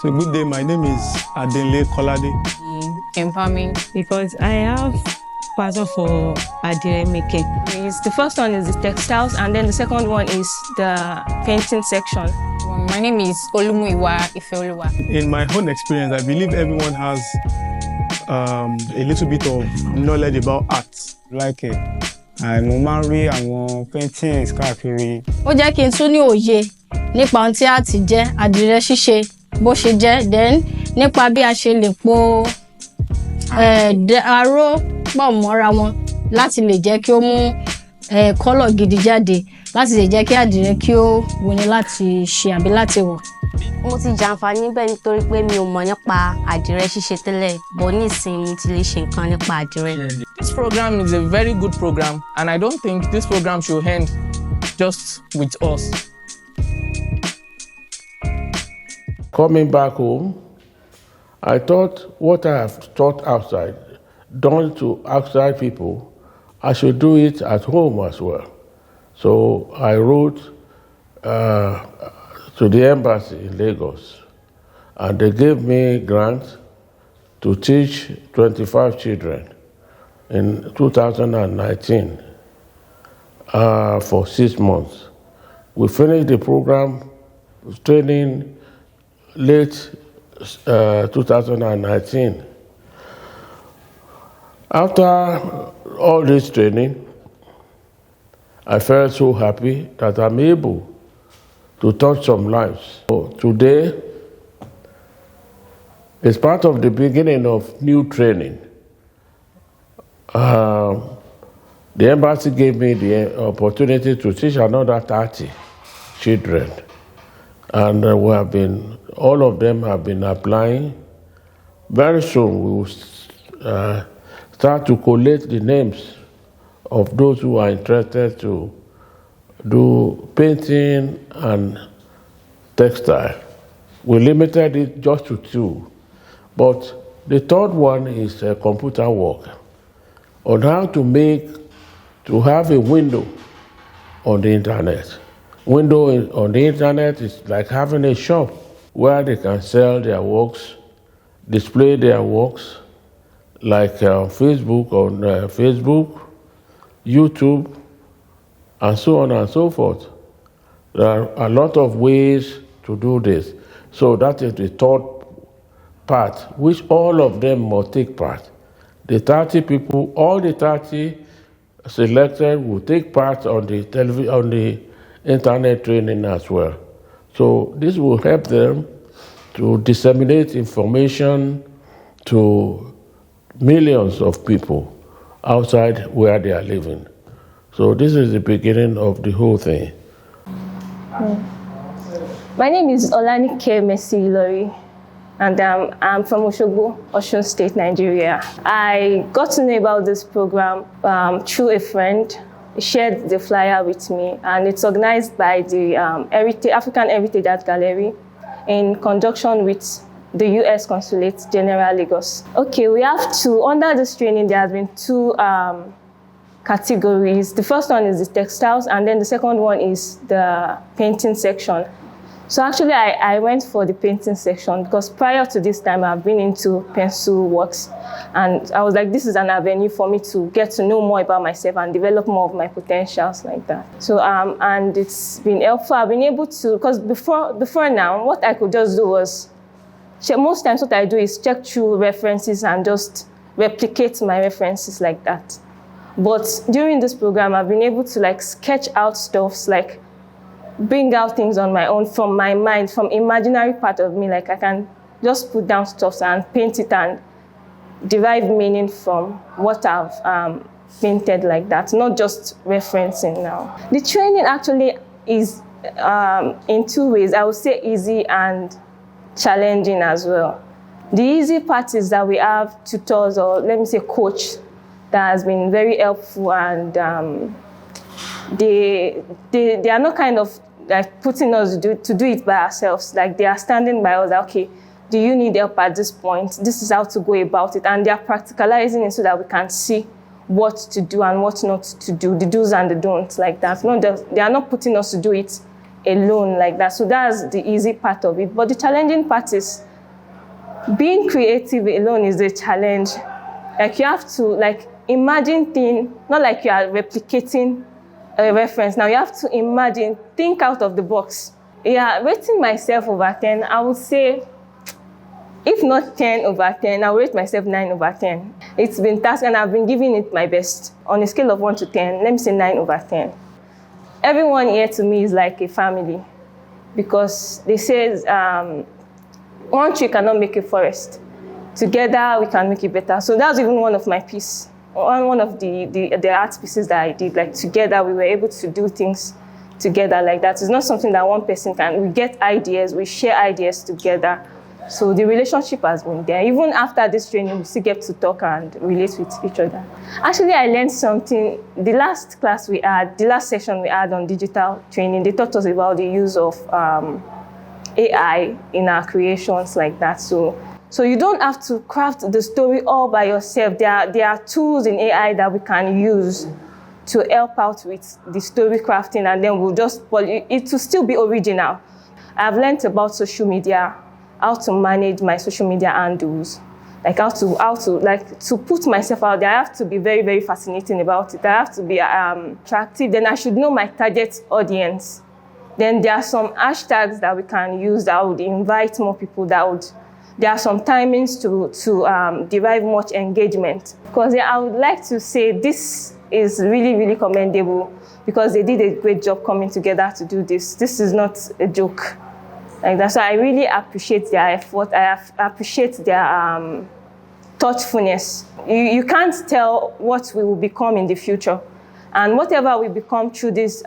So good day, my name is Adenle Kolade. Empowerment because I have passion for adire making. The first one is the textiles, and then the second one is the painting section. My name is Olumuyiwa Ifeoluwa. In my own experience, I believe everyone has a little bit of knowledge about art. Like it. Mo máa ń rí àwọn paintings káàkiri. Ó jẹ́ kí n tún ní òye nípa ohun tí àti jẹ́ àdìrẹ ṣíṣe bó ṣe jẹ́, then nípa bí a ṣe lè po aró pọ̀ mọ́ra wọn láti lè jẹ́ kí ó mú kọ́lọ̀ gidi jáde, láti lè jẹ́ kí àdìrẹ kí ó wuni láti ṣe àbí láti wọ̀. Mo ti jàǹfààní bẹ́ẹ̀ nítorí pé mi ò mọ̀ nípa àdìrẹ ṣíṣe tẹ́lẹ̀, bọ̀ nísìnyí mo ti lè ṣe nǹkan nípa àdìrẹ. This program is a very good program, and I don't think this program should end just with us. Coming back home, I thought what I have taught outside, done to outside people, I should do it at home as well. So I wrote to the embassy in Lagos, and they gave me grant to teach 25 children in 2019 for 6 months. We finished the program training late 2019. After all this training, I felt so happy that I'm able to touch some lives. So today is part of the beginning of new training. The embassy gave me the opportunity to teach another 30 children. And all of them have been applying. Very soon we will start to collate the names of those who are interested to do painting and textile. We limited it just to 2, but the third one is computer work, on how to have a window on the internet. Window on the internet is like having a shop where they can sell their works, display their works, like Facebook, YouTube, and so on and so forth. There are a lot of ways to do this. So that is the third part, which all of them must take part. The 30 people, all the 30 selected will take part on the internet training as well. So this will help them to disseminate information to millions of people outside where they are living. So this is the beginning of the whole thing. My name is Olanike Messi Ilori, and I'm from Osogbo, Osun State, Nigeria. I got to know about this program through a friend. He shared the flyer with me, and it's organized by the African Heritage Art Gallery in conjunction with the U.S. Consulate General Lagos. Okay, we have under this training, there has been 2 categories. The first one is the textiles, and then the second one is the painting section. So actually, I went for the painting section because prior to this time, I've been into pencil works. And I was like, this is an avenue for me to get to know more about myself and develop more of my potentials like that. So, and it's been helpful. I've been able to, because before now, what I could just do was, most times what I do is check through references and just replicate my references like that. But during this program, I've been able to like sketch out stuffs, like bring out things on my own from my mind, from imaginary part of me. Like I can just put down stuff and paint it and derive meaning from what I've painted like that, not just referencing now. The training actually is in 2 ways. I would say easy and challenging as well. The easy part is that we have tutors, or let me say coach, that has been very helpful, and they are not kind of like putting us to do it by ourselves. Like they are standing by us, okay, do you need help at this point? This is how to go about it. And they are practicalizing it so that we can see what to do and what not to do, the do's and the don'ts like that. They are not putting us to do it alone like that. So that's the easy part of it. But the challenging part is Being creative alone is a challenge. Like, you have to imagine things, not like you are replicating a reference. Now you have to imagine, think out of the box. Yeah, rating myself over 10, I would say, if not 10 over 10, I'll rate myself 9 over 10. It's been task and I've been giving it my best. On a scale of 1 to 10, let me say 9 over 10. Everyone here to me is like a family, because they say one tree cannot make a forest. Together we can make it better. So that was even one of my pieces. One of the art pieces that I did, like together we were able to do things together like that. It's not something that one person can. We get ideas, we share ideas together. So the relationship has been there. Even after this training, we still get to talk and relate with each other. Actually, I learned something. The last session we had on digital training, they taught us about the use of AI in our creations like that. So you don't have to craft the story all by yourself. There are tools in AI that we can use to help out with the story crafting, and then it will still be original. I've learned about social media, how to manage my social media handles, like how to put myself out there. I have to be very, very fascinating about it. I have to be attractive. Then I should know my target audience. Then there are some hashtags that we can use that would invite more people. There are some timings to derive much engagement. Because I would like to say this is really, really commendable, because they did a great job coming together to do this. This is not a joke. Like that. So I really appreciate their effort. I appreciate their thoughtfulness. You can't tell what we will become in the future. And whatever we become through this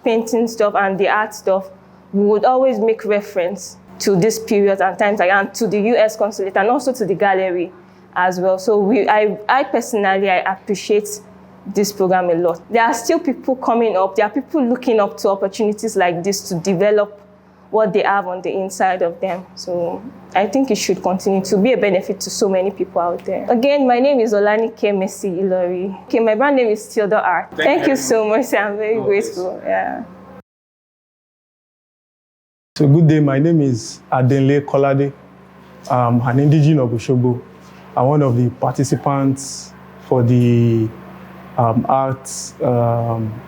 painting stuff and the art stuff, we would always make reference to this period and times, and to the US consulate and also to the gallery as well. So I personally appreciate this program a lot. There are still people coming up. There are people looking up to opportunities like this to develop what they have on the inside of them. So I think it should continue to be a benefit to so many people out there. Again, my name is Olanike Messi Ilori. Okay, my brand name is Theodore Art. Thank you so much. I'm very grateful. Yeah. So good day, my name is Adenle Kolade. I'm an indigenous of Osogbo. I'm one of the participants for the arts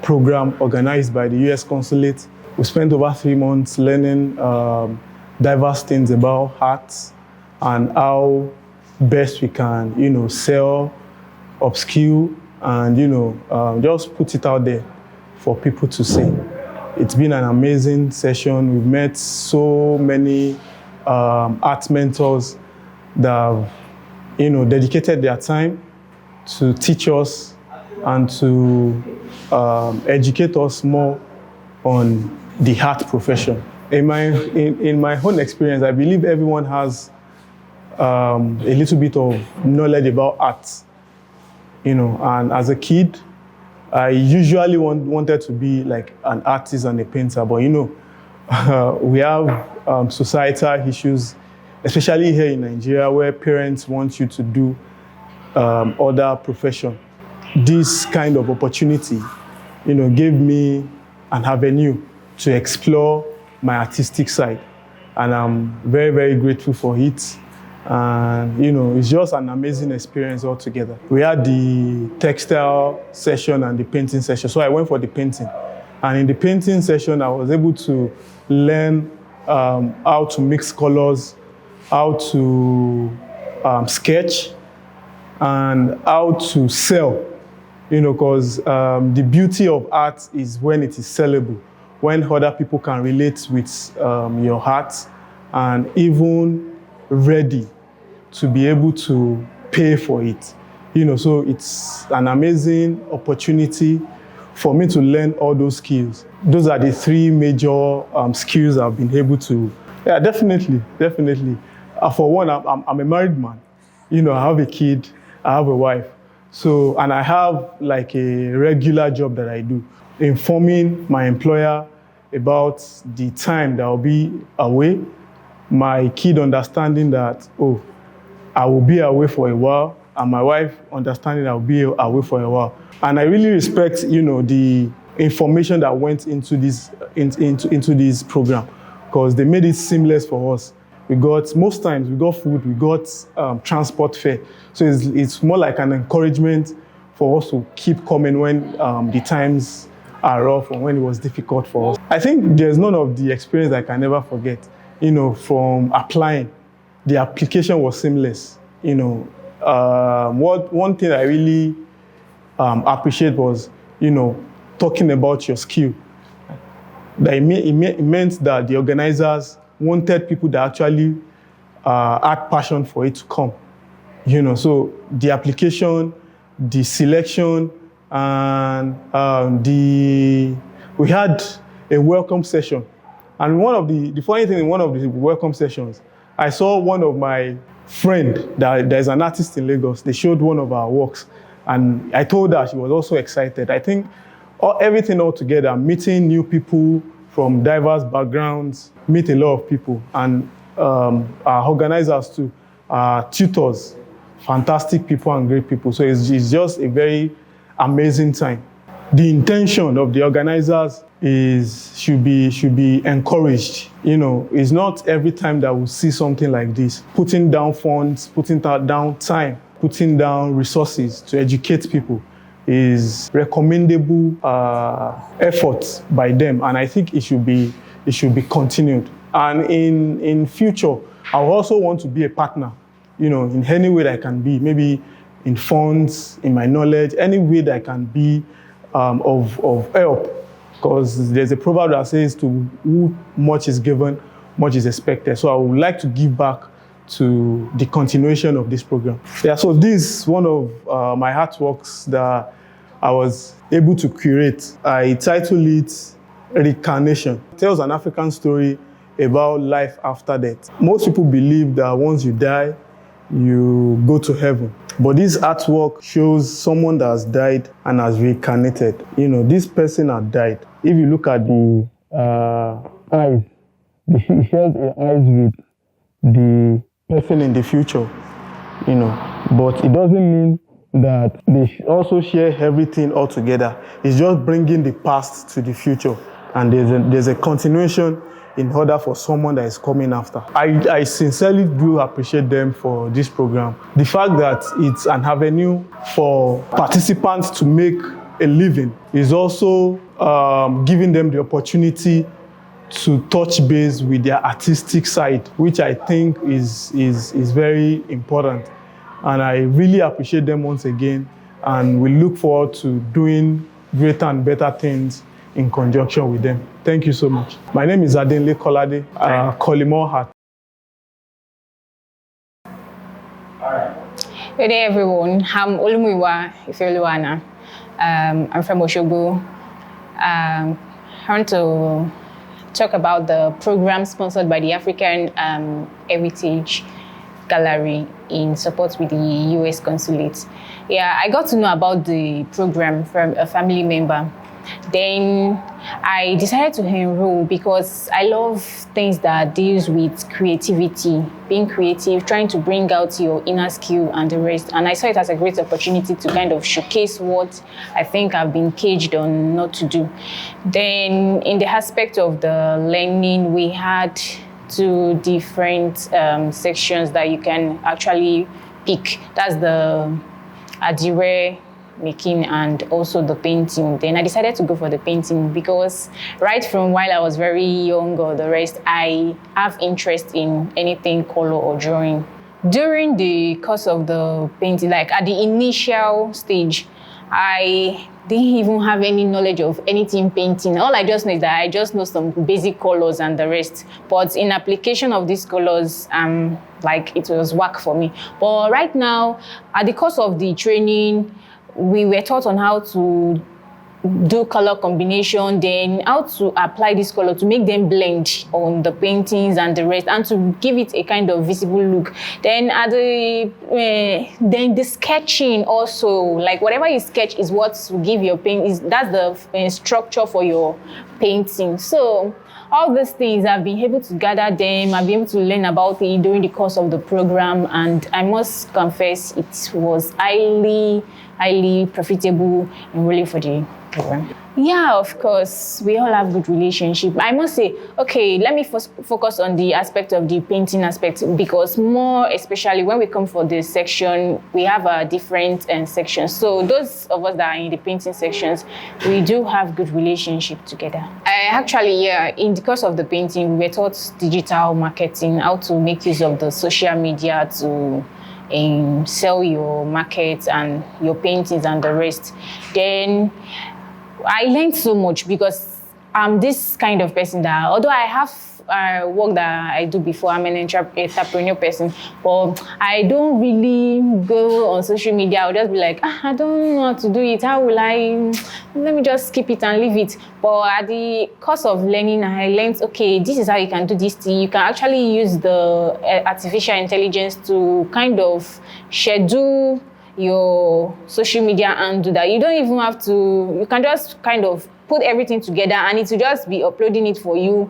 program organized by the US Consulate. We spent over 3 months learning diverse things about arts and how best we can, sell, upskill, and, just put it out there for people to see. It's been an amazing session. We've met so many art mentors that have, dedicated their time to teach us and to educate us more on the art profession. In my own experience, I believe everyone has a little bit of knowledge about art, and as a kid, I usually wanted to be like an artist and a painter, but we have societal issues, especially here in Nigeria, where parents want you to do other profession. This kind of opportunity, gave me an avenue to explore my artistic side, and I'm very, very grateful for it. And it's just an amazing experience altogether. We had the textile session and the painting session, so I went for the painting. And in the painting session, I was able to learn how to mix colors, how to sketch, and how to sell. Because the beauty of art is when it is sellable, when other people can relate with your art and even ready to be able to pay for it. So it's an amazing opportunity for me to learn all those skills. Those are the 3 major skills I've been able to. Yeah, definitely. For one, I'm a married man. I have a kid, I have a wife. So, and I have like a regular job that I do, informing my employer about the time that I'll be away. My kid understanding that, I will be away for a while, and my wife understanding I'll be away for a while. And I really respect, the information that went into this program, because they made it seamless for us. most times we got food, we got transport fare. So it's more like an encouragement for us to keep coming when the times are rough or when it was difficult for us. I think there's none of the experience I can never forget. From applying, the application was seamless. One thing I really appreciate was, talking about your skill. That it meant that the organizers wanted people that actually had passion for it to come. So the application, the selection, and we had a welcome session. And the funny thing in one of the welcome sessions, I saw one of my friend that there's an artist in Lagos. They showed one of our works, and I told her, she was also excited. I think everything all together, meeting new people from diverse backgrounds, meet a lot of people, and our organizers too, our tutors, fantastic people and great people. So it's just a very amazing time. The intention of the organizers should be encouraged. It's not every time that we see something like this. Putting down funds, putting down time, putting down resources to educate people is recommendable effort by them, and I think it should be continued. And in future, I also want to be a partner, in any way that I can be, maybe in funds, in my knowledge, any way that I can be of help. Because there's a proverb that says, to who much is given, much is expected. So I would like to give back to the continuation of this program. Yeah, so this is one of my artworks that I was able to curate. I titled it Reincarnation. It tells an African story about life after death. Most people believe that once you die, you go to heaven. But this artwork shows someone that has died and has reincarnated. This person had died. If you look at the eyes, he shares the eyes with the person in the future, But it doesn't mean that they also share everything all together. It's just bringing the past to the future. And there's a continuation in order for someone that is coming after. I sincerely do appreciate them for this program. The fact that it's an avenue for participants to make a living is also giving them the opportunity to touch base with their artistic side, which I think is very important. And I really appreciate them once again, and we look forward to doing greater and better things in conjunction with them. Thank you so much. My name is Adenle Kolade, Kolimore Hat. Good day, everyone. I'm Olumuyiwa Ifeoluwana. I'm from Osogbo. I want to talk about the program sponsored by the African Heritage Gallery in support with the US Consulate. Yeah, I got to know about the program from a family member. Then I decided to enroll because I love things that deals with creativity, being creative, trying to bring out your inner skill and the rest. And I saw it as a great opportunity to kind of showcase what I think I've been caged on not to do. Then in the aspect of the learning, we had 2 different sections that you can actually pick. That's the Adire making and also the painting. Then I decided to go for the painting because right from while I was very young or the rest, I have interest in anything color or drawing. During the course of the painting, like at the initial stage, I didn't even have any knowledge of anything painting. All I just know is that I just know some basic colors and the rest. But in application of these colors, like it was work for me. But right now, at the course of the training, we were taught on how to do color combination, then how to apply this color to make them blend on the paintings and the rest, and to give it a kind of visible look. Then at then the sketching also, like whatever you sketch is what will give your paint, that's the structure for your painting. So all these things, I've been able to gather them, I've been able to learn about it during the course of the program, and I must confess it was highly profitable and really for the program. Yeah, of course. We all have good relationship. I must say, okay, let me first focus on the aspect of the painting aspect, because more especially when we come for this section, we have a different sections. So those of us that are in the painting sections, we do have good relationship together. Actually, yeah, in the course of the painting, we were taught digital marketing, how to make use of the social media to sell your market and your paintings and the rest. Then I learned so much because I'm this kind of person that, although I have work that I do before, I'm an entrepreneur person, but I don't really go on social media. I'll just be like, I don't know how to do it. How will I? Let me just skip it and leave it. But at the course of learning, I learned, okay, this is how you can do this thing. You can actually use the artificial intelligence to kind of schedule your social media and do that. You don't even have to, you can just kind of put everything together and it will just be uploading it for you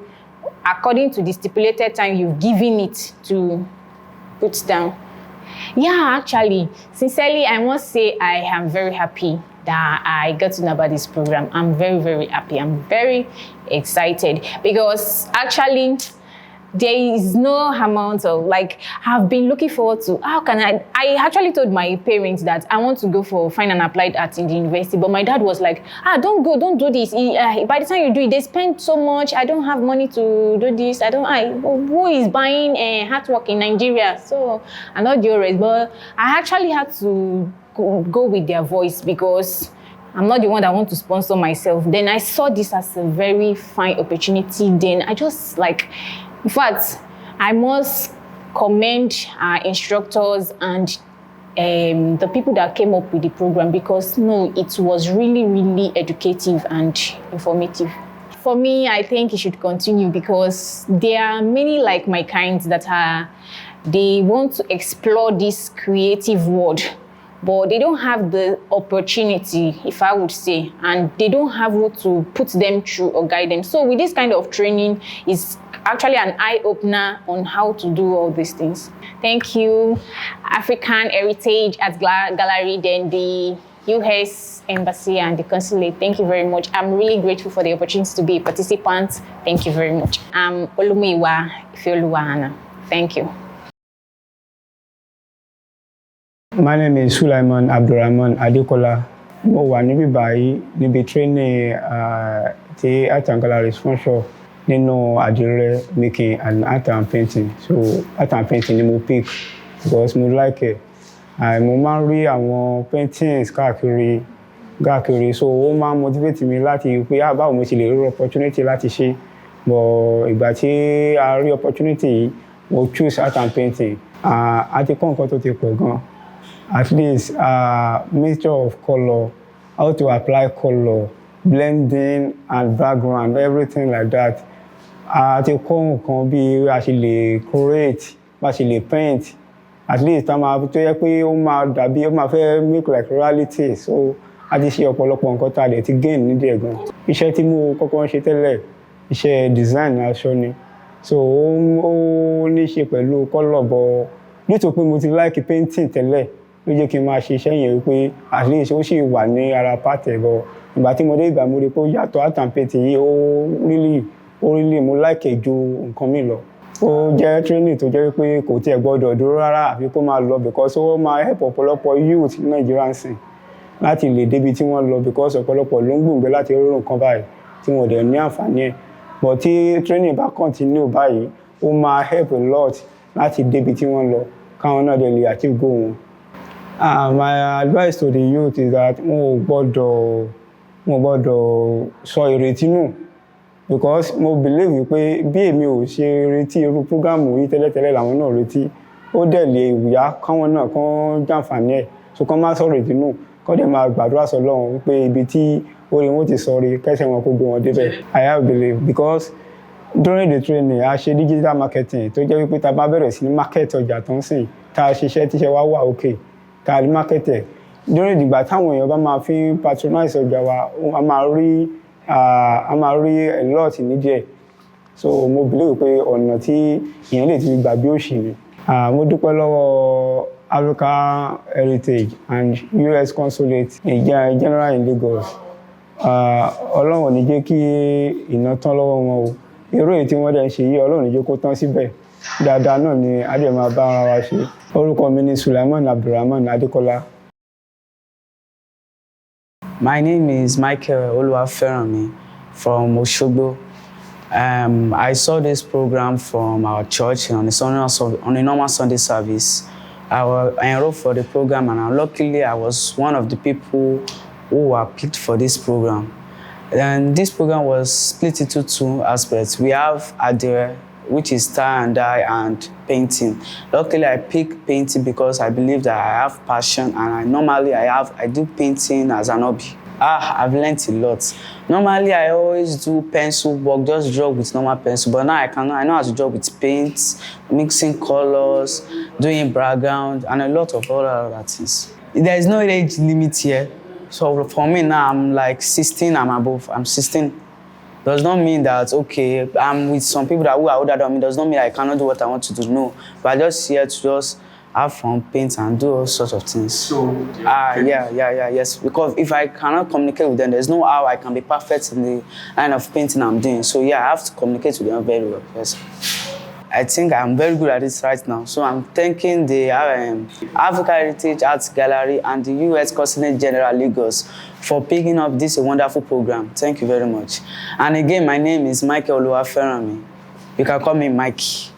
according to the stipulated time you've given it to put down. Yeah, actually, sincerely, I must say I am very happy that I got to know about this program. I'm very, very happy. I'm very excited because actually, there is no amount of, like, I've been looking forward to, how can I actually told my parents that I want to go for fine and applied arts in the university, but my dad was like, don't go, don't do this. By the time you do it, they spend so much. I don't have money to do this. Who is buying artwork in Nigeria? So I'm not the rest, but I actually had to go with their voice because I'm not the one that want to sponsor myself. Then I saw this as a very fine opportunity. Then I just like, in fact, I must commend our instructors and the people that came up with the program because, no, it was really, really educative and informative. For me, I think it should continue because there are many like my kinds that they want to explore this creative world, but they don't have the opportunity, if I would say, and they don't have who to put them through or guide them. So with this kind of training, is actually an eye-opener on how to do all these things. Thank you, African Heritage Art Gallery, then the US Embassy and the Consulate. Thank you very much. I'm really grateful for the opportunity to be a participant. Thank you very much. I'm Olumiwa Ifeoluwa. Thank you. My name is Sulaiman Abdurrahman Adekola. Mo wà níbí báyìí níbi training tí Art and Gallery sponsor nínú àdìrẹ making and art and painting. So art and painting ni mo pick because mo like it. Mo máa ń rí àwọn paintings káàkiri so ó máa ń motivate mi láti pé báwo mo ti lè rí opportunity láti ṣe. But ìgbà tí a rí opportunity yìí mo choose art and painting. A ti kọ́ nǹkan tó ti pọ̀ gan. At least mixture of color, how to apply color, blending and background, everything like that. A ti kọ́ nǹkan bí a ṣe lè create, bá ṣe lè paint. At least a máa tó yẹ pé ó máa dàbí ó máa fẹ́ make like reality. So a ti ṣe ọ̀pọ̀lọpọ̀ nǹkan tá a lè ti gain nídìí ẹ̀ gan. Iṣẹ́ tí mo kọ́kọ́ ń ṣe tẹ́lẹ̀, iṣẹ́ design aṣọ ni. So ó ní ṣe pẹ̀lú color bọ̀ nítorí pé mo ti like painting tẹ́lẹ̀. Ló jẹ́ kí n máa ṣe iṣẹ́ yẹn wípé at least ó sì wà ní ara part ẹ̀ gan. Ìgbà tí mo dé ìgbà mo rí pé ó yàtọ̀ art and painting yìí ó really mo like ju nǹkan mi lọ. Ó jẹ́ training tó jẹ́ wípé kò tiẹ̀ gbọ́dọ̀ dúró rárá àfi kó máa lọ because ó máa help ọ̀pọ̀lọpọ̀ youth ní Nàìjíríà sìn láti lè débi tí wọ́n lọ because ọ̀pọ̀lọpọ̀ ló ń gbòǹgbẹ́ láti rí nǹkan báyìí tí wọ́n dẹ̀ ní àǹfààní ẹ̀. But tí training bá continue báyìí ó máa help a lot láti débi tí wọ́n lọ káwọn náà dẹ̀ lè achieve goal wọn. My advice to the youth is that wọn ò gbọ́dọ̀ sọ ìrètí nù because mo believe wípé bí èmi ò ṣe retí irú program yìí tẹ́lẹ̀tẹ́lẹ̀ làwọn náà retí ó dẹ̀ lè yá káwọn náà kàn jàǹfààní ẹ̀ so kàn má sọ ìrètí nù kàn dẹ̀ máa gbàdúrà sọ́lọ́run wípé ibi tí orí wọn ti sọrí kẹ́sẹ̀ wọn kó gbé wọn débẹ̀. I have belief because during the training a ṣe digital marketing tó jẹ́ wípé tá bá bẹ̀rẹ̀ sí ní market ọjà tó ń sìn tá a ṣiṣẹ́ tíṣẹ́ wá wà okay tá a lè market ẹ̀ during ìgbà táwọn èèyàn bá máa fi patronize ọjà wa a máa rí a lot nídìí ẹ̀ so mo believe pé ọ̀nà tí èèyàn lè ti gbà bí òṣì ni. Mo dúpẹ́ lọ́wọ́ African Heritage and US Consulate in General in Lagos Ọlọ́run ò ní jẹ́ kí iná tán lọ́wọ́ wọn o. Irú èyí tí wọ́n dẹ̀ ń ṣe yìí Ọlọ́run ò ní jẹ́ kó tán síbẹ̀. Dáadáa náà ni a dẹ̀ máa bá ara wa ṣe. Orúkọ mi ni Sulaiman Abdulrahman Adekola. My name is Michael Oluwaferanmi from Oshogbo. I saw this program from our church on a normal Sunday service. I enrolled for the program, and luckily I was one of the people who were picked for this program. And this program was split into two aspects. We have Adire, which is tie and dye and painting. Luckily, I picked painting because I believe that I have passion, and I do painting as an hobby. I've learned a lot. Normally, I always do pencil work, just draw with normal pencil, but now I know how to draw with paints, mixing colors, doing background, and a lot of other things. There is no age limit here. So for me now, I'm like 16, I'm above. I'm 16. Does not mean that, okay, I'm with some people who are older than me. Does not mean I cannot do what I want to do. No. But I'm just here to just have fun, paint, and do all sorts of things. So, yes. Because if I cannot communicate with them, there's no how I can be perfect in the line of painting I'm doing. So, yeah, I have to communicate with them very well. Yes. I think I'm very good at this right now. So I'm thanking the Africa Heritage Arts Gallery and the U.S. Consulate General Lagos for picking up this wonderful program. Thank you very much. And again, my name is Michael Oluwaferanmi. You can call me Mikey.